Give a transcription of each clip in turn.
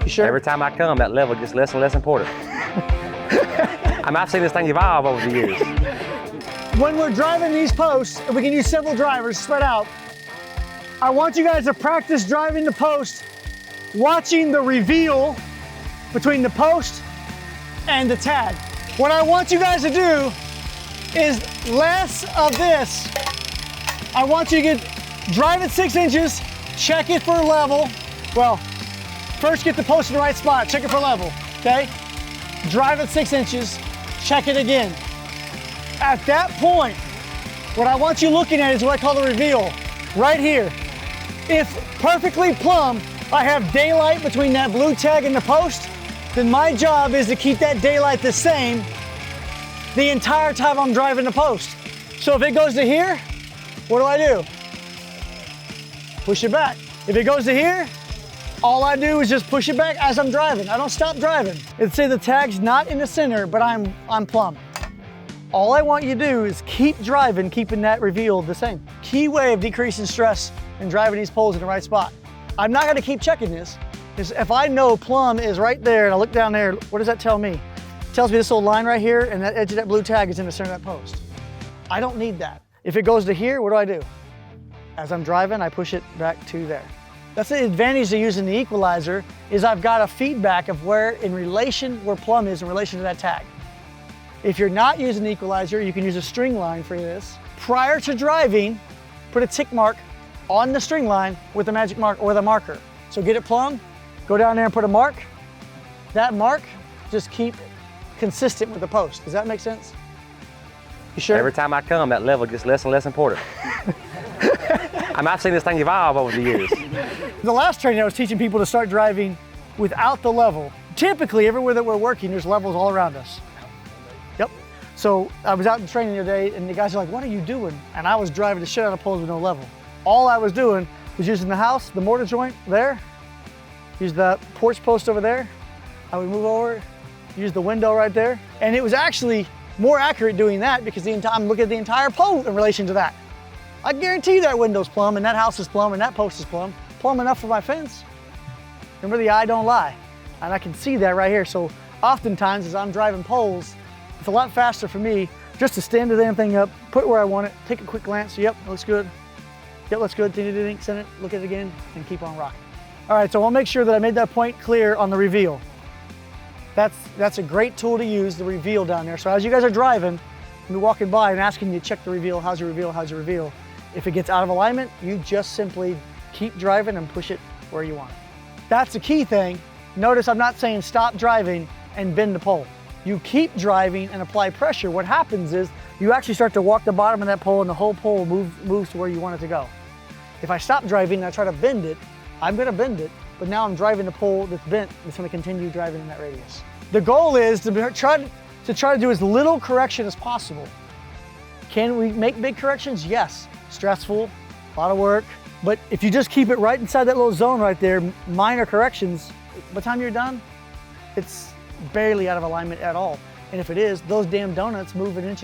You sure? Every time I come, that level gets less and less important. I've seen this thing evolve over the years. When we're driving these posts, and we can use several drivers spread out, I want you guys to practice driving the post, watching the reveal between the post and the tag. What I want you guys to do is less of this. I want you to drive it 6 inches, check it for level. Well, first get the post in the right spot, check it for level, okay? Drive it 6 inches, check it again. At that point, what I want you looking at is what I call the reveal, right here. If perfectly plumb, I have daylight between that blue tag and the post, then my job is to keep that daylight the same the entire time I'm driving the post. So if it goes to here, what do? Push it back. If it goes to here, all I do is just push it back as I'm driving. I don't stop driving. Let's say the tag's not in the center, but I'm plumb. All I want you to do is keep driving, keeping that reveal the same. Key way of decreasing stress and driving these poles in the right spot. I'm not gonna keep checking this, because if I know plumb is right there and I look down there, what does that tell me? It tells me this little line right here and that edge of that blue tag is in the center of that post. I don't need that. If it goes to here, what do? As I'm driving, I push it back to there. That's the advantage of using the equalizer, is I've got a feedback of where plumb is in relation to that tag. If you're not using the equalizer, you can use a string line for this. Prior to driving, put a tick mark on the string line with the magic mark or the marker. So get it plumb, go down there and put a mark. That mark, just keep consistent with the post. Does that make sense? You sure? Every time I come, that level gets less and less important. I've seen this thing evolve over the years. The last training, I was teaching people to start driving without the level. Typically, everywhere that we're working, there's levels all around us. Yep. So I was out in training the other day, and the guys are like, "What are you doing?" And I was driving the shit out of poles with no level. All I was doing was using the house, the mortar joint there, use the porch post over there. I would move over, use the window right there. And it was actually more accurate doing that because I'm looking at the entire pole in relation to that. I guarantee that window's plumb and that house is plumb and that post is plumb. Plumb enough for my fence. Remember, the eye don't lie. And I can see that right here. So oftentimes as I'm driving poles, it's a lot faster for me just to stand the damn thing up, put it where I want it, take a quick glance. Yep, looks good. Yep, looks good. Send it, look at it again, and keep on rocking. All right, so I want to make sure that I made that point clear on the reveal. That's a great tool to use, the reveal down there. So as you guys are driving, you're walking by and asking you to check the reveal, how's your reveal, how's your reveal? If it gets out of alignment, you just simply keep driving and push it where you want it. That's the key thing. Notice I'm not saying stop driving and bend the pole. You keep driving and apply pressure. What happens is you actually start to walk the bottom of that pole and the whole pole moves to where you want it to go. If I stop driving and I try to bend it, I'm gonna bend it, but now I'm driving the pole that's bent, that's gonna continue driving in that radius. The goal is to try to do as little correction as possible. Can we make big corrections? Yes. Stressful, a lot of work, but if you just keep it right inside that little zone right there, minor corrections, by the time you're done, it's barely out of alignment at all. And if it is, those damn donuts move 1.5 inches.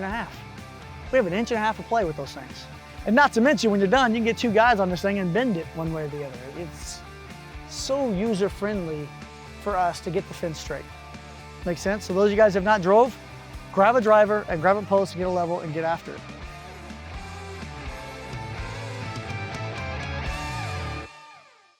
We have 1.5 inches of play with those things. And not to mention, when you're done, you can get 2 guys on this thing and bend it one way or the other. It's so user-friendly for us to get the fence straight. Make sense? So those of you guys who have not drove, grab a driver and grab a post and get a level and get after it.